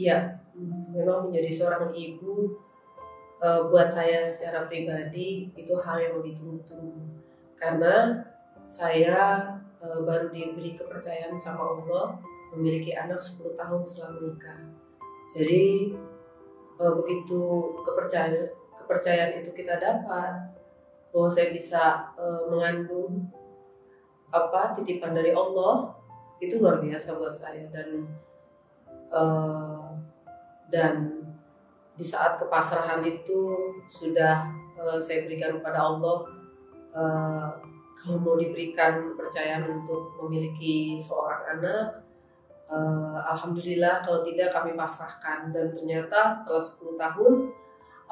Ya, memang menjadi seorang ibu buat saya secara pribadi itu hal yang ditunggu-tunggu karena saya baru diberi kepercayaan sama Allah memiliki anak 10 tahun setelah menikah. Jadi begitu kepercayaan itu kita dapat bahwa saya bisa mengandung titipan dari Allah, itu luar biasa buat saya. Dan di saat kepasrahan itu sudah saya berikan kepada Allah, kalau mau diberikan kepercayaan untuk memiliki seorang anak, alhamdulillah, kalau tidak kami pasrahkan. Dan ternyata setelah 10 tahun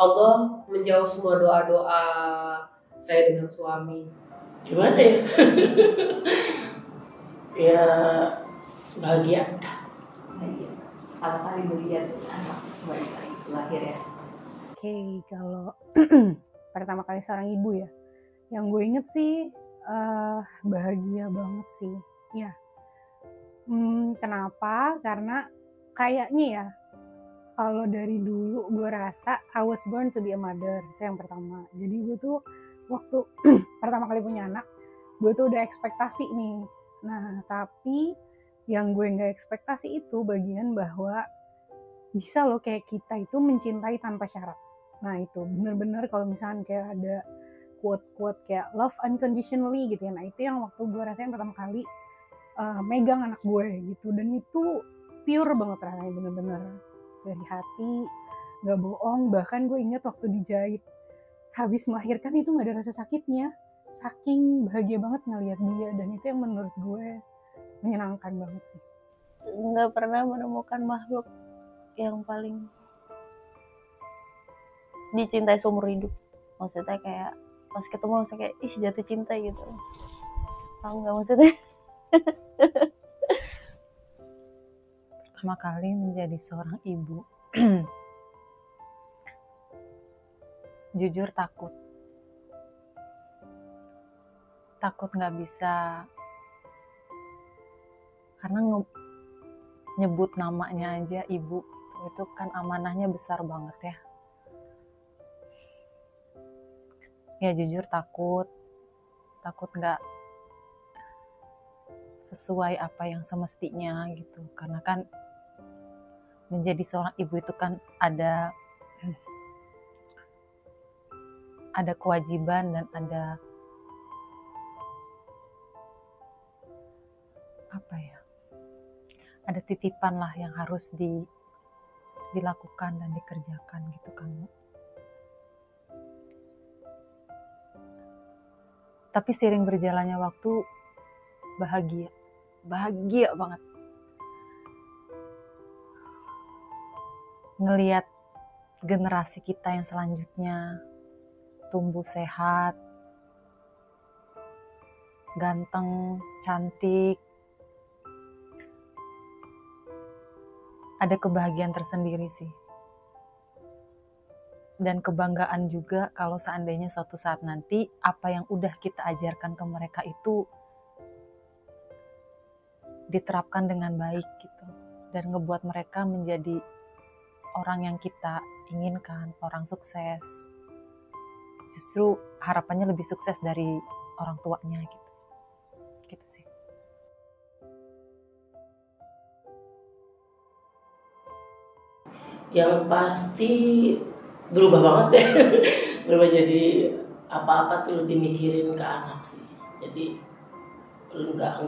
Allah menjawab semua doa-doa saya dengan suami. Gimana ya? Ya bahagia. Pertama kali melihat anak bayi itu lahir ya. Oke, kalau pertama kali seorang ibu ya, yang gue inget sih bahagia banget sih. Ya, kenapa? Karena kayaknya ya, kalau dari dulu gue rasa I was born to be a mother, itu yang pertama. Jadi gue tuh waktu pertama kali punya anak, gue tuh udah ekspektasi nih. Nah, tapi yang gue nggak ekspektasi itu bagian bahwa bisa loh kayak kita itu mencintai tanpa syarat. Nah itu bener-bener kalau misalnya kayak ada quote-quote kayak love unconditionally gitu ya. Nah itu yang waktu gue rasain pertama kali megang anak gue gitu. Dan itu pure banget rasanya, bener-bener dari hati, gak bohong. Bahkan gue inget waktu dijahit habis melahirkan itu gak ada rasa sakitnya, saking bahagia banget ngelihat dia. Dan itu yang menurut gue menyenangkan banget sih. Gak pernah menemukan makhluk yang paling dicintai seumur hidup. Maksudnya kayak pas ketemu langsung kayak jatuh cinta gitu. Tahu nggak maksudnya? Pertama kali menjadi seorang ibu, jujur takut nggak bisa, karena nyebut namanya aja ibu itu kan amanahnya besar banget ya. Ya jujur takut nggak sesuai apa yang semestinya gitu, karena kan menjadi seorang ibu itu kan ada kewajiban dan ada ada titipan lah yang harus dilakukan dan dikerjakan gitu kan. Tapi seiring berjalannya waktu bahagia banget ngelihat generasi kita yang selanjutnya tumbuh sehat, ganteng, cantik. Ada kebahagiaan tersendiri sih. Dan kebanggaan juga kalau seandainya suatu saat nanti apa yang udah kita ajarkan ke mereka itu diterapkan dengan baik gitu. Dan ngebuat mereka menjadi orang yang kita inginkan, orang sukses. Justru harapannya lebih sukses dari orang tuanya gitu. Gitu sih. Yang pasti berubah banget ya. Berubah jadi apa-apa tuh lebih mikirin ke anak sih. Jadi enggak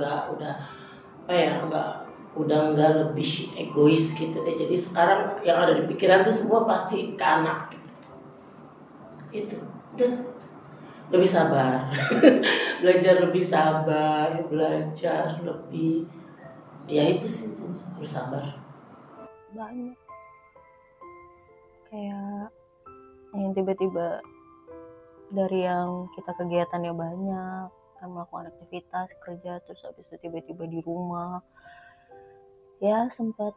udah lebih egois gitu deh. Jadi sekarang yang ada di pikiran tuh semua pasti ke anak gitu. Itu udah lebih sabar. Belajar lebih sabar, belajar lebih, ya itu sih tuh, harus sabar. Banyak kayak yang tiba-tiba dari yang kita kegiatannya banyak, kan melakukan aktivitas kerja, terus habis itu tiba-tiba di rumah ya sempat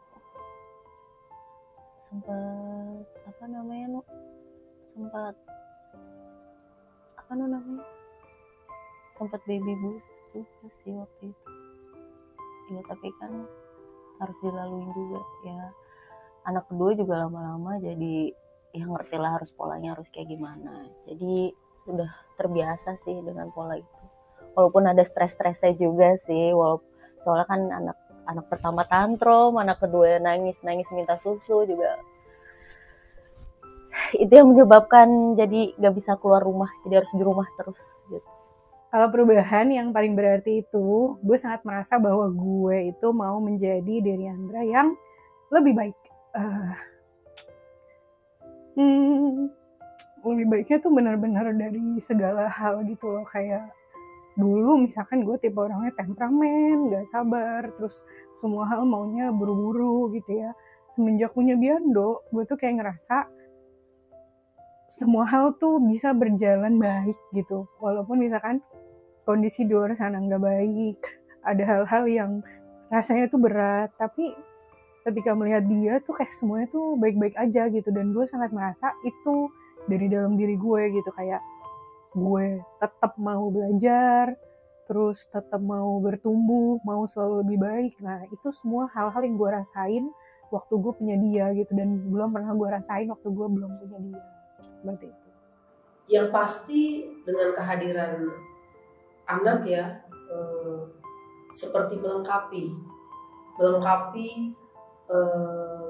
baby blues juga sih waktu itu ya, tapi kan harus dilaluin juga ya. anak kedua juga lama-lama jadi ya ngerti lah harus polanya harus kayak gimana. Jadi udah terbiasa sih dengan pola itu. Walaupun ada stres-stresnya juga sih, soalnya kan anak pertama tantrum, anak kedua nangis minta susu juga. Itu yang menyebabkan jadi gak bisa keluar rumah, jadi harus di rumah terus gitu. Kalau perubahan yang paling berarti itu, gue sangat merasa bahwa gue itu mau menjadi Deriandra yang lebih baik. Lebih baiknya tuh benar-benar dari segala hal gitu loh. Kayak dulu misalkan gue tipe orangnya temperamen, gak sabar, terus semua hal maunya buru-buru gitu ya. Semenjak punya Biando, gue tuh kayak ngerasa semua hal tuh bisa berjalan baik gitu. Walaupun misalkan kondisi di luar sana nggak baik, ada hal-hal yang rasanya tuh berat, tapi ketika melihat dia tuh kayak semuanya tuh baik-baik aja gitu. Dan gue sangat merasa itu dari dalam diri gue gitu, kayak gue tetap mau belajar, terus tetap mau bertumbuh, mau selalu lebih baik. Nah itu semua hal-hal yang gue rasain waktu gue punya dia gitu, dan belum pernah gue rasain waktu gue belum punya dia. Seperti itu. Yang pasti dengan kehadiran anak ya, seperti melengkapi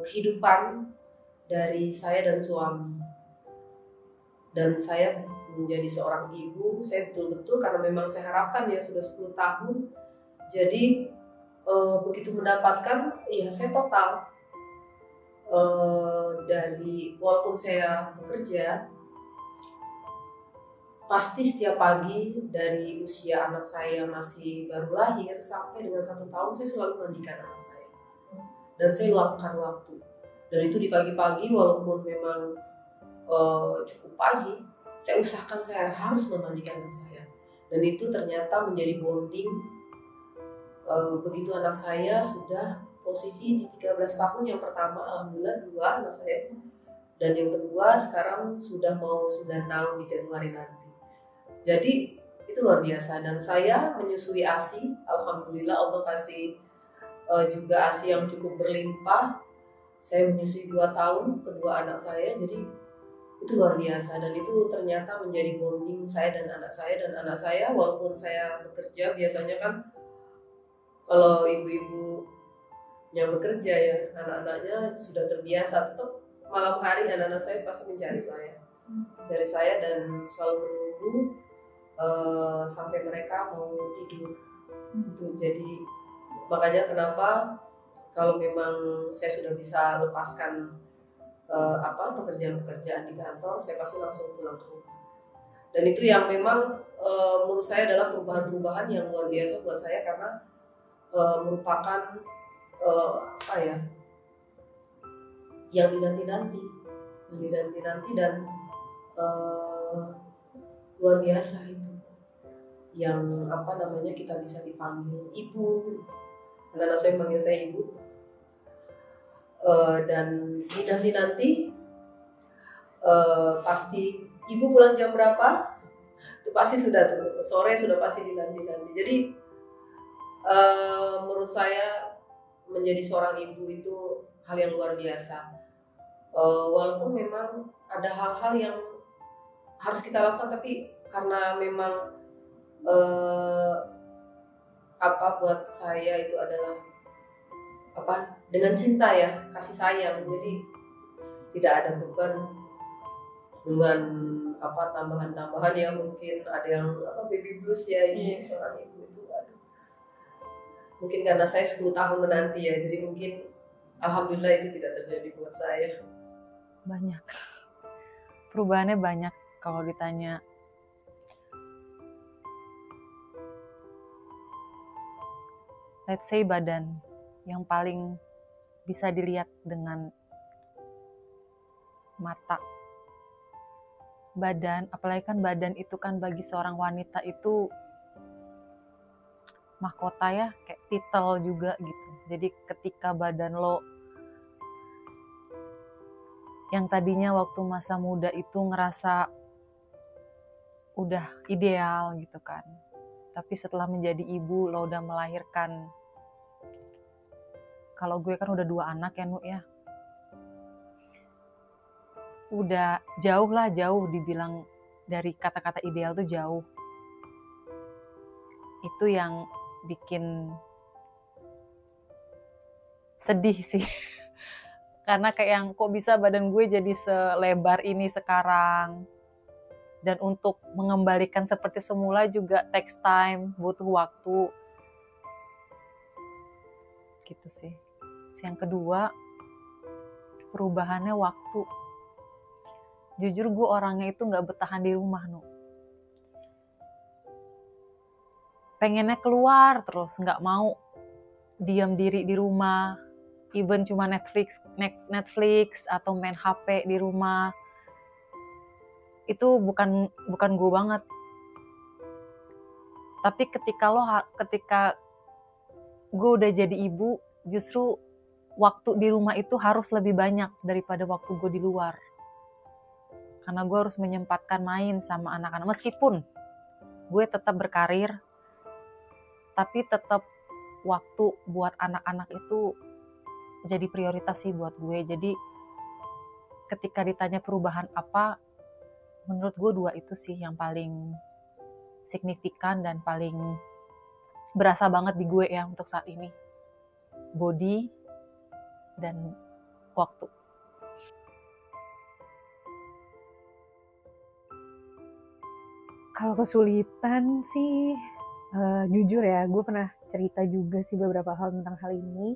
kehidupan dari saya dan suami. Dan saya menjadi seorang ibu, saya betul-betul karena memang saya harapkan ya sudah 10 tahun. Jadi begitu mendapatkan, ya saya total dari walaupun saya bekerja, pasti setiap pagi dari usia anak saya masih baru lahir sampai dengan 1 tahun saya selalu mandikan anak saya. Dan saya luangkan waktu. Dan itu di pagi-pagi walaupun memang cukup pagi, saya usahakan saya harus memandikan anak saya. Dan itu ternyata menjadi bonding. Begitu anak saya sudah posisi di 13 tahun, yang pertama alhamdulillah 2 anak saya. Dan yang kedua sekarang sudah mau 9 tahun di Januari nanti. Jadi itu luar biasa. Dan saya menyusui ASI, alhamdulillah Allah kasih juga ASI yang cukup berlimpah. Saya menyusui 2 tahun kedua anak saya, jadi itu luar biasa. Dan itu ternyata menjadi bonding saya dan anak saya. Dan anak saya walaupun saya bekerja, biasanya kan kalau ibu-ibu yang bekerja ya, anak-anaknya sudah terbiasa, tetap malam hari anak-anak saya pasti mencari saya dan selalu menunggu sampai mereka mau tidur. Itu jadi makanya kenapa kalau memang saya sudah bisa lepaskan pekerjaan-pekerjaan di kantor, saya pasti langsung pulang ke rumah. Dan itu yang memang menurut saya adalah perubahan-perubahan yang luar biasa buat saya, karena merupakan yang dinanti-nanti dan luar biasa itu. Yang kita bisa dipanggil ibu. Anak-anak saya panggil saya ibu. Dan dinanti-nanti pasti ibu pulang jam berapa? Itu pasti sudah tuh, sore sudah pasti dinanti-nanti. Jadi menurut saya menjadi seorang ibu itu hal yang luar biasa. Walaupun memang ada hal-hal yang harus kita lakukan, tapi karena memang buat saya itu adalah dengan cinta ya, kasih sayang. Jadi tidak ada beban dengan tambahan-tambahan ya, mungkin ada yang baby blues ya, ibu seorang ibu itu mungkin karena saya 10 tahun menanti ya, jadi mungkin alhamdulillah itu tidak terjadi buat saya. Banyak perubahannya, banyak. Kalau ditanya let's say badan yang paling bisa dilihat dengan mata. Badan, apalagi kan badan itu kan bagi seorang wanita itu mahkota ya, kayak titel juga gitu. Jadi ketika badan lo yang tadinya waktu masa muda itu ngerasa udah ideal gitu kan, tapi setelah menjadi ibu lo udah melahirkan, kalau gue kan udah 2 anak ya Nu ya, udah jauh dibilang dari kata-kata ideal tuh jauh. Itu yang bikin sedih sih. Karena kayak yang kok bisa badan gue jadi selebar ini sekarang. Dan untuk mengembalikan seperti semula juga takes time, butuh waktu. Gitu sih. Yang kedua, perubahannya waktu. Jujur gue orangnya itu gak bertahan di rumah, Nu. Pengennya keluar terus, gak mau diam diri di rumah. Even cuma Netflix atau main HP di rumah. Itu bukan gue banget. Tapi ketika gue udah jadi ibu, justru waktu di rumah itu harus lebih banyak daripada waktu gue di luar. Karena gue harus menyempatkan main sama anak-anak. Meskipun gue tetap berkarir, tapi tetap waktu buat anak-anak itu jadi prioritas sih buat gue. Jadi ketika ditanya perubahan apa, menurut gue dua itu sih yang paling signifikan dan paling berasa banget di gue ya untuk saat ini. Body dan waktu. Kalau kesulitan sih, jujur ya, gue pernah cerita juga sih beberapa hal tentang hal ini.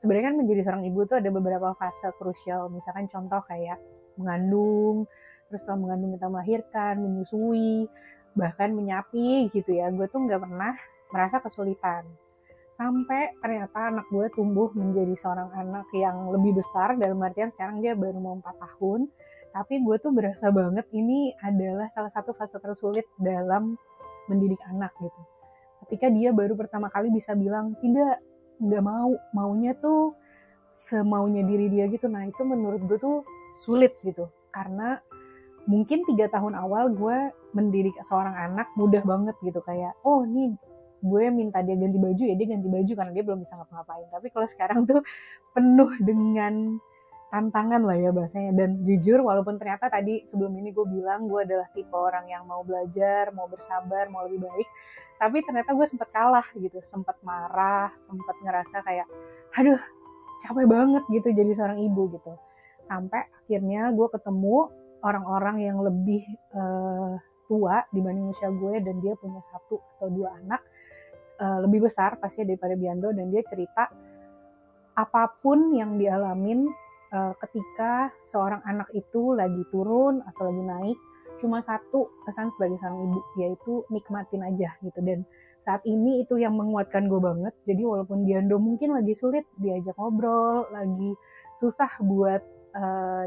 Sebenarnya kan menjadi seorang ibu tuh ada beberapa fase krusial. Misalkan contoh kayak mengandung, terus setelah mengandung kita melahirkan, menyusui, bahkan menyapi gitu ya. Gue tuh nggak pernah merasa kesulitan. Sampai ternyata anak gue tumbuh menjadi seorang anak yang lebih besar, dalam artian sekarang dia baru mau 4 tahun. Tapi gue tuh berasa banget ini adalah salah satu fase tersulit dalam mendidik anak gitu. Ketika dia baru pertama kali bisa bilang, tidak, nggak mau, maunya tuh semaunya diri dia gitu. Nah itu menurut gue tuh sulit gitu. Karena mungkin 3 tahun awal gue mendidik seorang anak mudah banget gitu. Kayak, oh nih gue minta dia ganti baju ya dia ganti baju karena dia belum bisa ngapa-ngapain. Tapi kalau sekarang tuh penuh dengan tantangan lah ya bahasanya. Dan jujur walaupun ternyata tadi sebelum ini gue bilang gue adalah tipe orang yang mau belajar, mau bersabar, mau lebih baik, tapi ternyata gue sempet kalah gitu, sempet marah, sempet ngerasa kayak aduh capek banget gitu jadi seorang ibu gitu. Sampai akhirnya gue ketemu orang-orang yang lebih tua dibanding usia gue, dan dia punya 1 atau 2 anak lebih besar pasti daripada Biando, dan dia cerita apapun yang dialamin ketika seorang anak itu lagi turun atau lagi naik, cuma satu pesan sebagai seorang ibu, yaitu nikmatin aja gitu. Dan saat ini itu yang menguatkan gue banget. Jadi walaupun Biando mungkin lagi sulit diajak ngobrol, lagi susah buat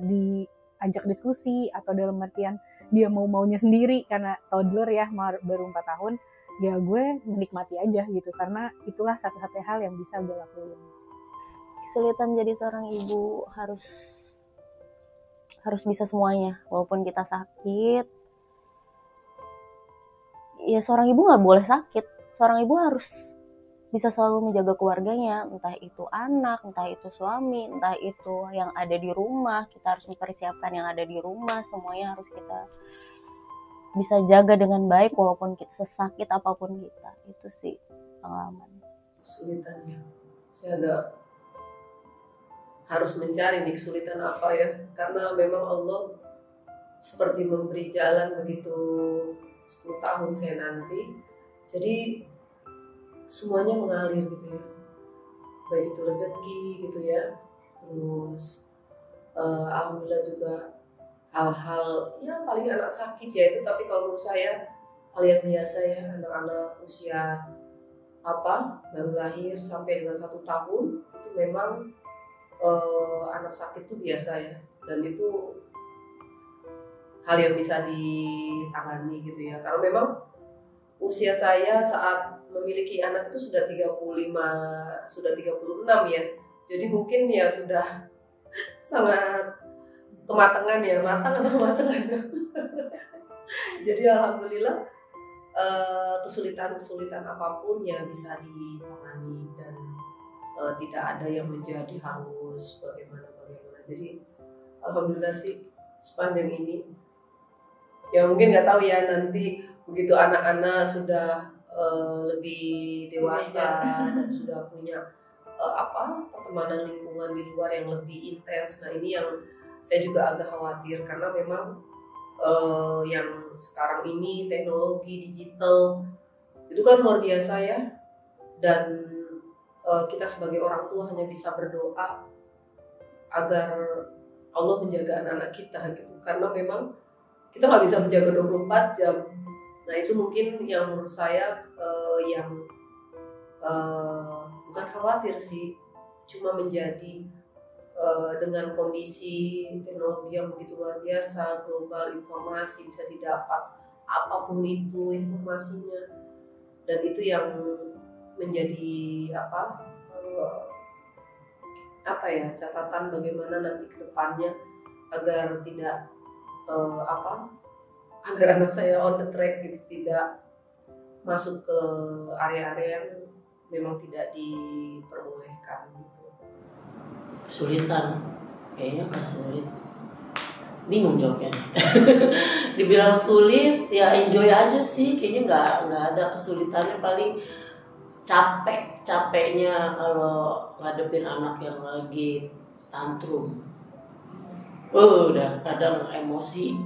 diajak diskusi, atau dalam artian dia maunya sendiri karena toddler ya, baru 4 tahun, ya gue menikmati aja gitu, karena itulah satu-satunya hal yang bisa gue lakuin. Kesulitan jadi seorang ibu harus bisa semuanya. Walaupun kita sakit, ya seorang ibu nggak boleh sakit. Seorang ibu harus bisa selalu menjaga keluarganya, entah itu anak, entah itu suami, entah itu yang ada di rumah. Kita harus mempersiapkan yang ada di rumah, semuanya harus kita bisa jaga dengan baik walaupun kita sesakit apapun kita. Itu sih pengalaman. Kesulitannya, saya agak harus mencari nih kesulitan apa ya, karena memang Allah seperti memberi jalan begitu 10 tahun saya nanti, jadi semuanya mengalir gitu ya, baik itu rezeki gitu ya, terus alhamdulillah juga hal-hal ya paling anak sakit ya itu, tapi kalau menurut saya hal yang biasa ya, anak-anak usia baru lahir sampai dengan 1 tahun itu memang anak sakit itu biasa ya, dan itu hal yang bisa ditangani gitu ya, karena memang usia saya saat memiliki anak itu sudah 36 ya, jadi mungkin ya sudah sangat kematangan ya, matang atau kematangan. Jadi alhamdulillah kesulitan apapun ya bisa ditangani, dan tidak ada yang menjadi harus bagaimana. Jadi alhamdulillah sih sepanjang ini. Ya mungkin nggak tahu ya nanti begitu anak-anak sudah lebih dewasa dan sudah punya pertemanan lingkungan di luar yang lebih intens. Nah ini yang saya juga agak khawatir karena memang yang sekarang ini teknologi digital itu kan luar biasa ya, dan kita sebagai orang tua hanya bisa berdoa agar Allah menjaga anak-anak kita gitu, karena memang kita nggak bisa menjaga 24 jam. Nah itu mungkin yang menurut saya yang bukan khawatir sih, cuma menjadi dengan kondisi teknologi yang begitu luar biasa, global, informasi bisa didapat apapun itu informasinya, dan itu yang menjadi catatan bagaimana nanti ke depannya agar tidak agar anak saya on the track gitu, tidak masuk ke area-area yang memang tidak diperbolehkan gitu. Sulitan, kayaknya nggak sulit, bingung jawabnya. Dibilang sulit ya enjoy aja sih, kayaknya nggak ada kesulitannya, paling capeknya kalau ngadepin anak yang lagi tantrum. Udah kadang emosi.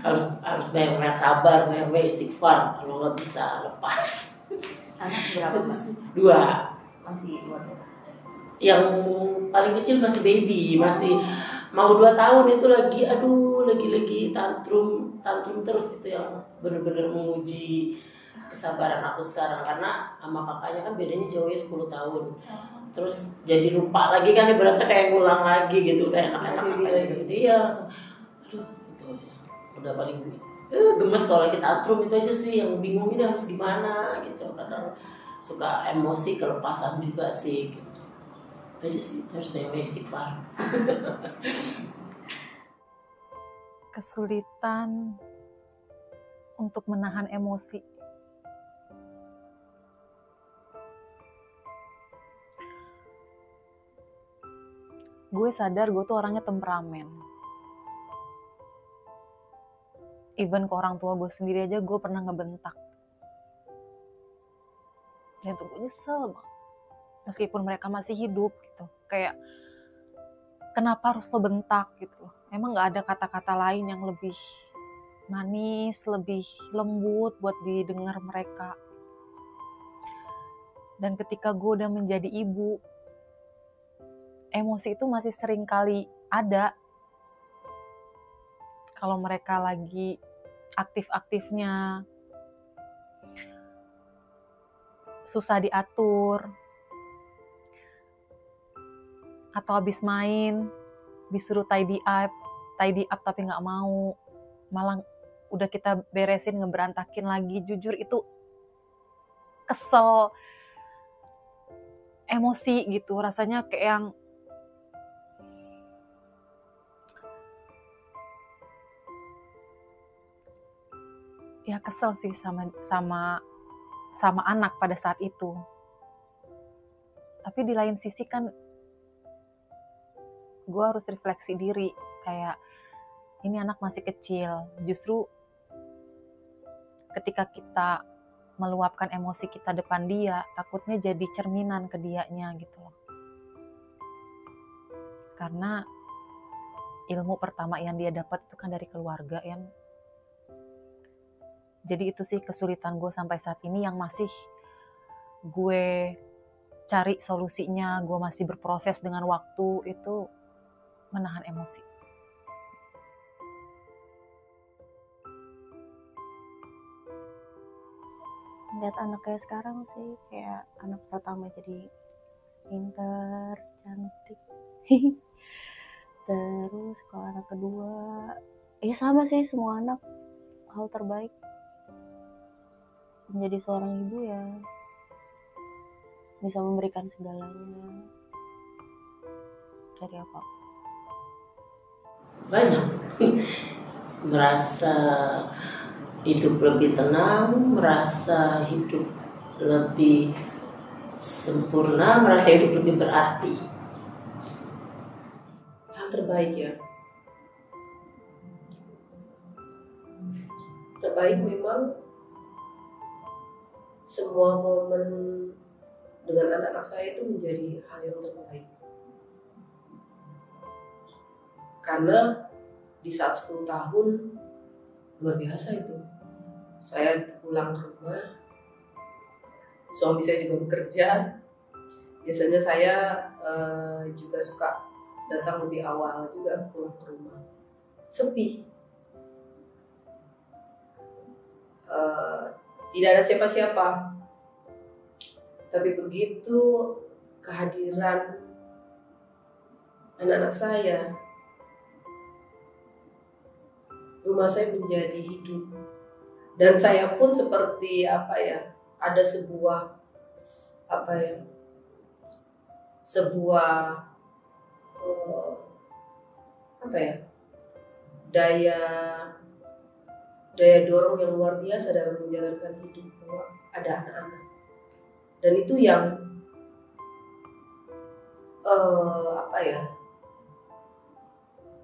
harus banyak sabar, banyak istighfar, kalau nggak bisa lepas. Anak berapa? 2. Masih 2. Yang paling kecil masih baby, masih mau 2 tahun, itu lagi tantrum terus, itu yang bener-bener menguji kesabaran aku sekarang, karena sama kakaknya kan bedanya jauh ya 10 tahun. Terus jadi lupa lagi kan, ibaratnya kayak ngulang lagi gitu, udah enak-enak gitu. Iya langsung aduh itu udah paling gemes kalau lagi tantrum, itu aja sih yang bingung ini harus gimana gitu. Kadang suka emosi kelepasan juga sih gitu. Itu aja sih, harus banyak istighfar. Kesulitan untuk menahan emosi. Gue sadar gue tuh orangnya temperamen. Even ke orang tua gue sendiri aja gue pernah ngebentak. Dan tuh gue nyesel banget. Meskipun mereka masih hidup gitu. Kayak kenapa harus lo bentak gitu loh. Emang gak ada kata-kata lain yang lebih manis, lebih lembut buat didengar mereka. Dan ketika gue udah menjadi ibu, emosi itu masih sering kali ada. Kalau mereka lagi aktif-aktifnya, susah diatur, atau habis main disuruh tidy up tapi nggak mau, malah udah kita beresin ngeberantakin lagi. Jujur itu kesel, emosi gitu, rasanya kayak yang ya kesel sih sama anak pada saat itu. Tapi di lain sisi kan gue harus refleksi diri, kayak ini anak masih kecil. Justru ketika kita meluapkan emosi kita depan dia, takutnya jadi cerminan ke dianya gitu loh. Karena ilmu pertama yang dia dapat itu kan dari keluarga ya. Jadi itu sih kesulitan gue sampai saat ini, yang masih gue cari solusinya, gue masih berproses dengan waktu, itu menahan emosi. Lihat anak kayak sekarang sih, kayak anak pertama jadi pinter, cantik. Terus kalau anak kedua, ya sama sih, semua anak hal terbaik. Menjadi seorang ibu ya bisa memberikan segalanya dari apa. Banyak. Merasa hidup lebih tenang, merasa hidup lebih sempurna, merasa hidup lebih berarti. Hal terbaik ya, terbaik memang semua momen dengan anak-anak saya itu menjadi hal yang terbaik. Karena di saat 10 tahun luar biasa itu. Saya pulang ke rumah, suami saya juga bekerja. Biasanya saya juga suka datang lebih awal juga pulang ke rumah. Sepi. Tidak ada siapa-siapa. Tapi begitu kehadiran anak-anak saya, rumah saya menjadi hidup. Dan saya pun seperti ada sebuah daya dorong yang luar biasa dalam menjalankan hidup, bahwa ada anak-anak. Dan itu yang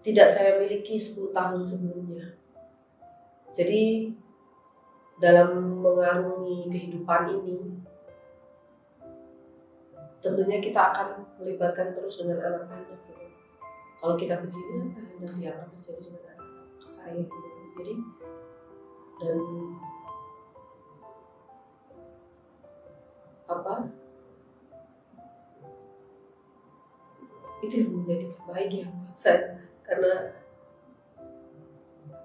tidak saya miliki 10 tahun sebelumnya. Jadi dalam mengarungi kehidupan ini, tentunya kita akan melibatkan terus dengan anak-anak gitu. Kalau kita begini, apa nanti akan terjadi dengan anak saya gitu. Jadi dan itu yang menjadi terbaik ya buat saya, karena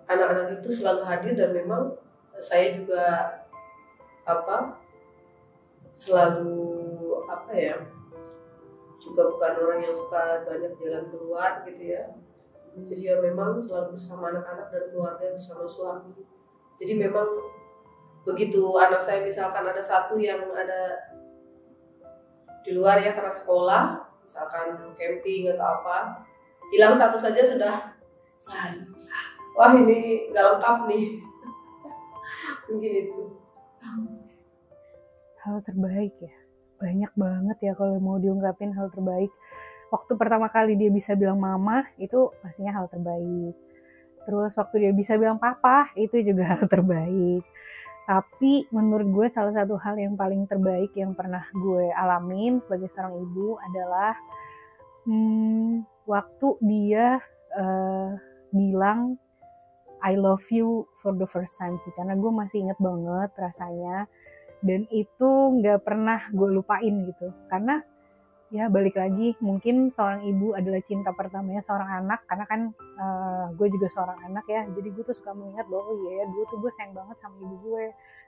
anak-anak itu selalu hadir. Dan memang saya juga selalu juga bukan orang yang suka banyak jalan keluar gitu ya. Jadi ya memang selalu bersama anak-anak dan keluarga, bersama suami. Jadi memang begitu anak saya misalkan ada satu yang ada di luar ya karena sekolah, misalkan camping atau apa, hilang satu saja sudah wah ini nggak lengkap nih. Mungkin itu Hal terbaik ya, banyak banget ya kalau mau diungkapin hal terbaik. Waktu pertama kali dia bisa bilang mama, itu pastinya hal terbaik. Terus waktu dia bisa bilang papa, itu juga hal terbaik. Tapi menurut gue salah satu hal yang paling terbaik yang pernah gue alamin sebagai seorang ibu adalah waktu dia bilang I love you for the first time sih. Karena gue masih inget banget rasanya. Dan itu gak pernah gue lupain gitu. Karena ya balik lagi, mungkin seorang ibu adalah cinta pertamanya seorang anak. Karena kan gue juga seorang anak ya. Jadi gue tuh suka mengingat bahwa oh iya ya, dulu tuh gue sayang banget sama ibu gue.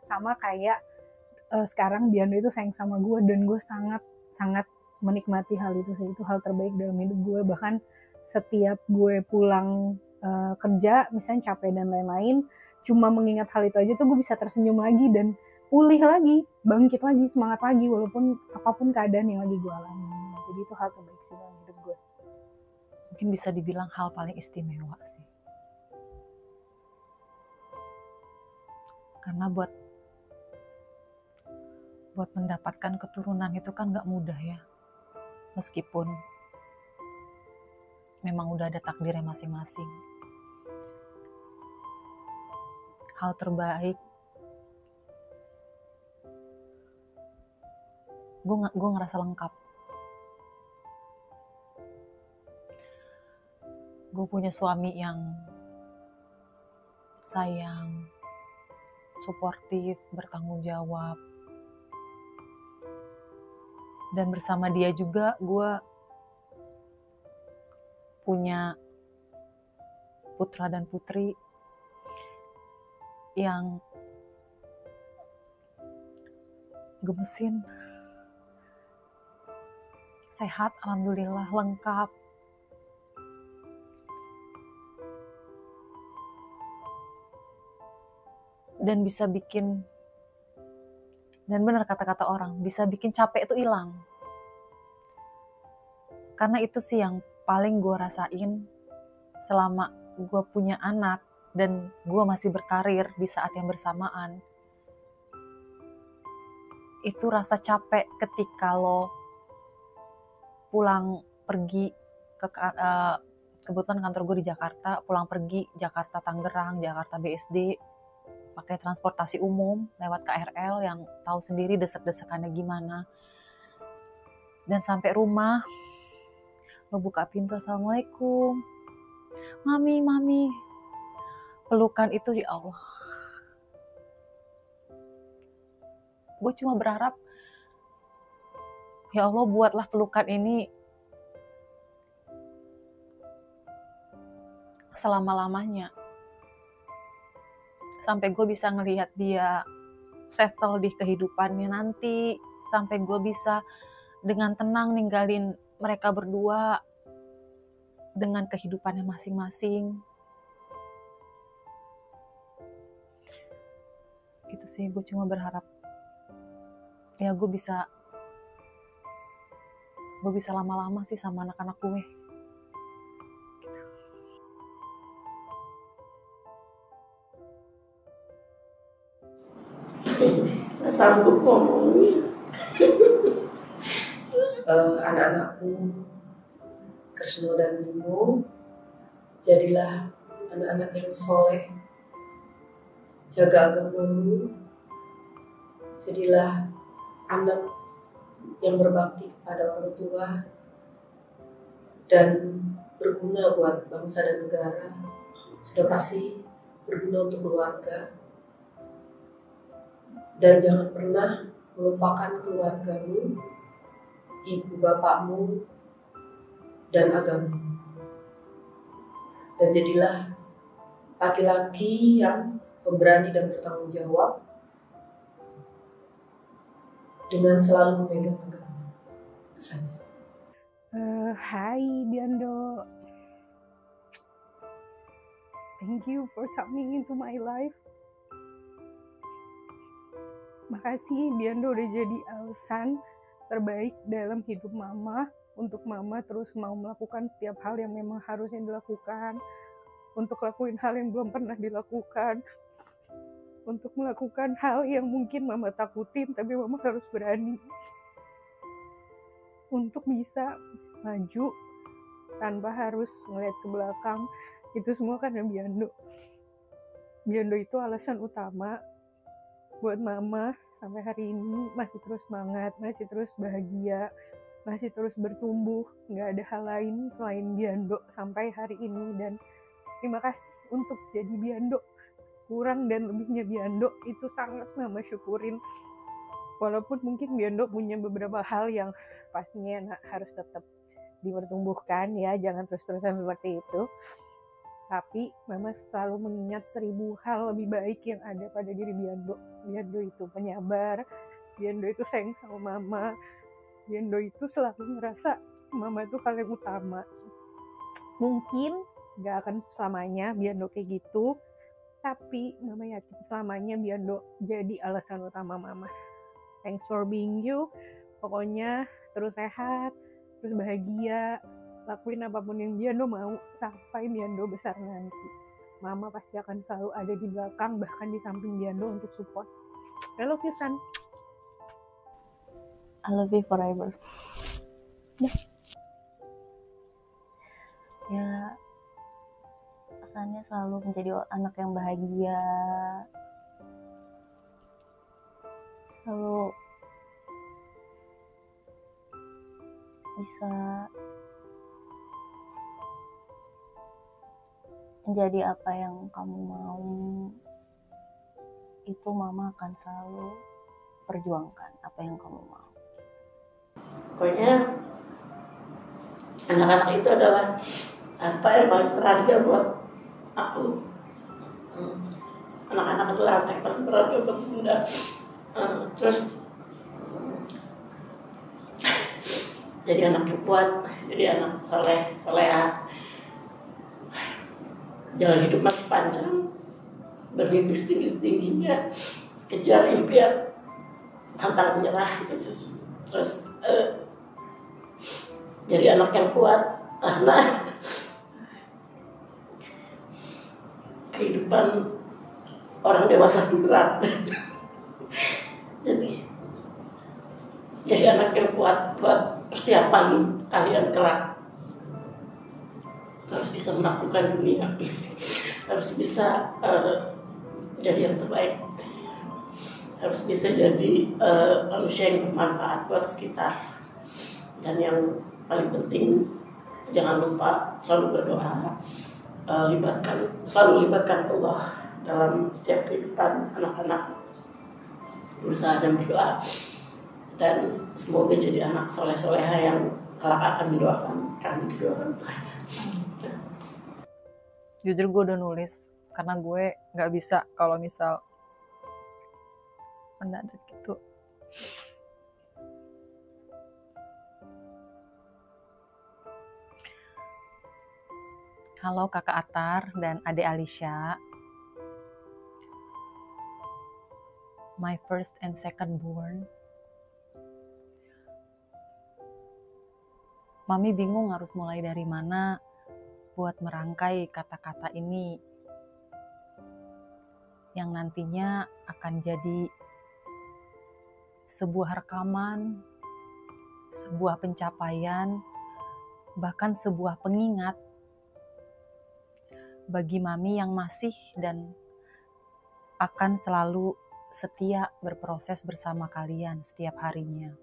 Sama kayak sekarang Diandra itu sayang sama gue. Dan gue sangat menikmati hal itu sih. Itu hal terbaik dalam hidup gue. Bahkan setiap gue pulang kerja, misalnya capek dan lain-lain, cuma mengingat hal itu aja tuh gue bisa tersenyum lagi dan pulih lagi, bangkit lagi, semangat lagi, walaupun apapun keadaan yang lagi gue alami. Jadi itu hal terbaik sih dalam hidup gue. Mungkin bisa dibilang hal paling istimewa sih. Karena buat mendapatkan keturunan itu kan gak mudah ya. Meskipun memang udah ada takdirnya masing-masing. Hal terbaik, gue ngerasa lengkap. Gue punya suami yang sayang, suportif, bertanggung jawab. Dan bersama dia juga gue punya putra dan putri yang gemesin, sehat, alhamdulillah, lengkap. Dan bisa bikin, dan benar kata-kata orang, bisa bikin capek itu hilang. Karena itu sih yang paling gue rasain selama gue punya anak dan gue masih berkarir di saat yang bersamaan. Itu rasa capek ketika lo pulang pergi ke kebetulan kantor gue di Jakarta, pulang pergi Jakarta Tangerang, Jakarta BSD, pakai transportasi umum lewat KRL yang tahu sendiri desek-desekannya gimana. Dan sampai rumah, lo buka pintu, assalamualaikum, mami, pelukan itu ya Allah. Gue cuma berharap, ya Allah buatlah pelukan ini selama-lamanya. Sampai gue bisa ngelihat dia settle di kehidupannya nanti. Sampai gue bisa dengan tenang ninggalin mereka berdua dengan kehidupannya masing-masing. Gitu sih, gue cuma berharap ya gue bisa lama-lama sih sama anak-anak gue. Nggak sanggup ngomongnya. Anak-anakku, Krisno dan Bimo, jadilah anak-anak yang soleh, jaga agamamu, jadilah anak yang berbakti kepada orang tua dan berguna buat bangsa dan negara. Sudah pasti berguna untuk keluarga. Dan jangan pernah melupakan keluargamu, ibu bapakmu, dan agamamu. Dan jadilah laki-laki yang pemberani dan bertanggung jawab dengan selalu memegang agama. Itu saja. Hai Biando. Thank you for coming into my life. Makasih Biando udah jadi alasan terbaik dalam hidup mama, untuk mama terus mau melakukan setiap hal yang memang harusnya dilakukan, untuk lakuin hal yang belum pernah dilakukan, untuk melakukan hal yang mungkin mama takutin tapi mama harus berani untuk bisa maju tanpa harus ngeliat ke belakang. Itu semua karena Biando. Biando itu alasan utama buat mama sampai hari ini masih terus semangat, masih terus bahagia, masih terus bertumbuh. Nggak ada hal lain selain Biando sampai hari ini. Dan terima kasih untuk jadi Biando. Kurang dan lebihnya Biando itu sangat mama syukurin. Walaupun mungkin Biando punya beberapa hal yang pastinya harus tetap dipertumbuhkan ya, jangan terus-terusan seperti itu. Tapi mama selalu mengingat 1000 hal lebih baik yang ada pada diri Biando. Biando itu penyabar, Biando itu sayang sama mama, Biando itu selalu merasa mama itu hal yang utama. Mungkin gak akan selamanya Biando kayak gitu, tapi mama yakin selamanya Biando jadi alasan utama mama. Thanks for being you. Pokoknya terus sehat, terus bahagia, lakuin apapun yang Biando mau sampai Biando besar nanti. Mama pasti akan selalu ada di belakang, bahkan di samping Biando untuk support. I love you, son. I love you forever. Ya, pesannya selalu menjadi anak yang bahagia, selalu bisa menjadi apa yang kamu mau. Itu mama akan selalu perjuangkan apa yang kamu mau. Pokoknya anak-anak itu adalah harta yang paling berharga buat aku. Anak-anak adalah harta yang paling berharga buat Bunda. Terus jadi anak yang kuat, jadi anak soleha. Jalan hidup masih panjang, bermimpi setinggi-tingginya, kejar impian, pantang menyerah itu terus jadi anak yang kuat karena kehidupan orang dewasa itu berat. jadi anak yang kuat buat persiapan kalian kelak. Harus bisa menaklukkan dunia, harus bisa jadi yang terbaik, harus bisa jadi manusia yang bermanfaat buat sekitar. Dan yang paling penting, jangan lupa selalu berdoa, selalu libatkan Allah dalam setiap kehidupan anak-anak, berusaha dan berdoa, dan semoga jadi anak soleh-soleha yang kelak akan mendoakan kami kedua orang tuanya. Jujur gue udah nulis karena gue nggak bisa kalau misal mendadak gitu. Halo kakak Atar dan adik Alicia. My first and second born. Mami bingung harus mulai dari mana buat merangkai kata-kata ini yang nantinya akan jadi sebuah rekaman, sebuah pencapaian, bahkan sebuah pengingat bagi Mami yang masih dan akan selalu setia berproses bersama kalian setiap harinya.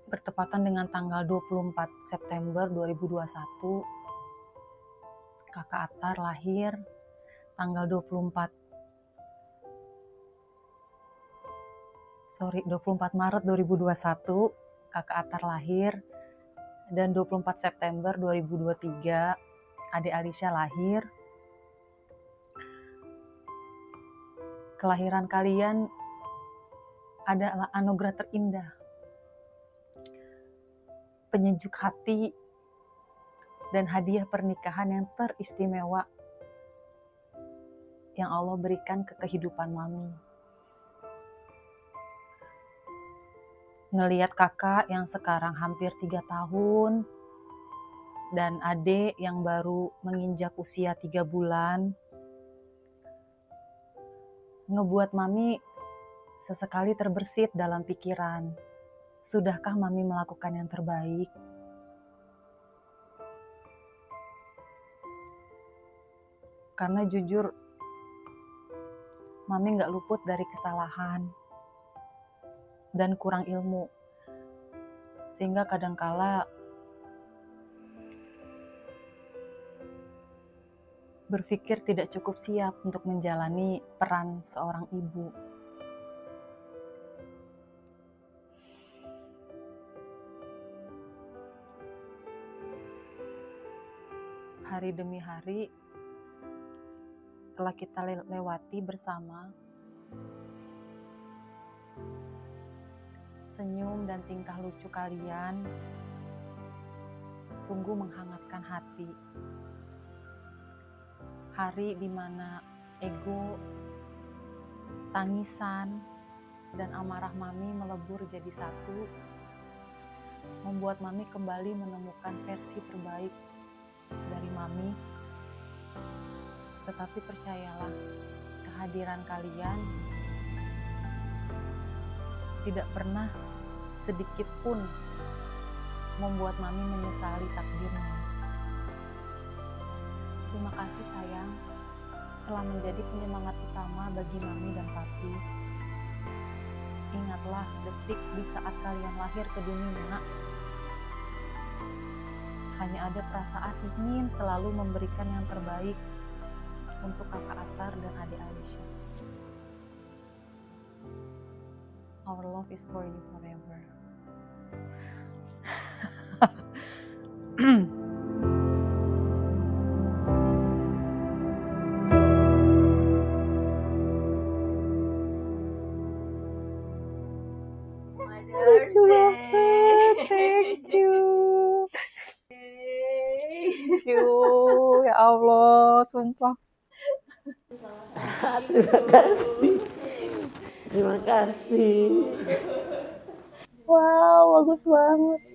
Bertepatan dengan tanggal 24 September 2021, kakak Atar lahir. Tanggal 24 Maret 2021, kakak Atar lahir. Dan 24 September 2023, adik Alicia lahir. Kelahiran kalian adalah anugerah terindah, penyejuk hati, dan hadiah pernikahan yang teristimewa yang Allah berikan ke kehidupan Mami. Ngelihat kakak yang sekarang hampir 3 tahun dan adik yang baru menginjak usia 3 bulan, ngebuat Mami sesekali terbersit dalam pikiran. Sudahkah Mami melakukan yang terbaik? Karena jujur, Mami gak luput dari kesalahan dan kurang ilmu. Sehingga kadangkala berpikir tidak cukup siap untuk menjalani peran seorang ibu. Hari demi hari telah kita lewati bersama. Senyum dan tingkah lucu kalian sungguh menghangatkan hati. Hari di mana ego, tangisan, dan amarah Mami melebur jadi satu, membuat Mami kembali menemukan versi terbaik dari Mami. Tetapi percayalah, kehadiran kalian tidak pernah sedikit pun membuat Mami menyesali takdirnya. Terima kasih sayang, telah menjadi penyemangat utama bagi Mami dan Papi. Ingatlah detik di saat kalian lahir ke dunia, hanya ada perasaan ingin selalu memberikan yang terbaik untuk kakak Atar dan adik Alicia. Our love is for you forever. Lucu banget, Thank you. Thank you. Ya Allah, sumpah. Terima kasih. Terima kasih. Wow, bagus banget.